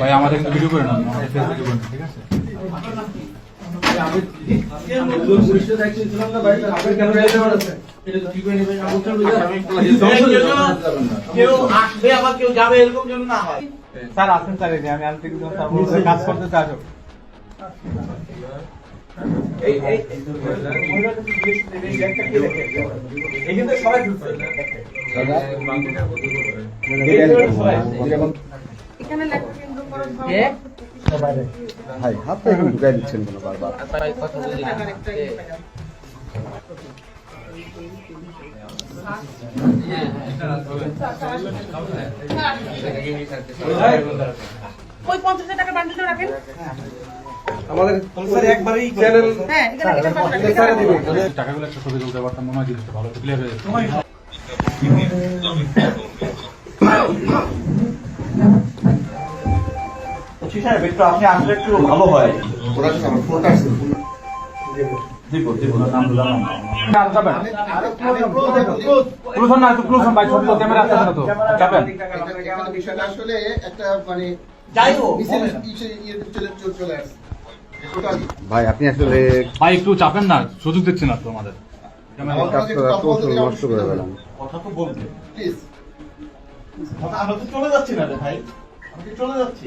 ভাই আমাদের কিন্তু ভিডিও করে না, আমাদের ফেসবুকে ভিডিও করে না, ঠিক আছে? স্যার আসেন স্যার, আমি আনতে কাজ করতে চাই। ভাই হাতে এখন ঢুকাই দিচ্ছেন কেন বারবার? ওই 50,000 টাকা বান্ডেলটা রাখেন। আমাদের একবারই চ্যানেল হ্যাঁ, এখানে টাকাগুলো একটা ছবি তুলতে পারতাম, মনে হয় জিনিসটা ভালো ক্লিয়ার হয়ে যেত। আপনি আসলে একটু ভালো হয়। ভাই আপনি আসলে ভাই একটু চাপেন না, সুযোগ দিচ্ছেন না তো আমাদের। নষ্ট করে পেলাম। কথা তো বলতে প্লিজ। আমরা তো চলে যাচ্ছি না রে ভাই, আমি চলে যাচ্ছি।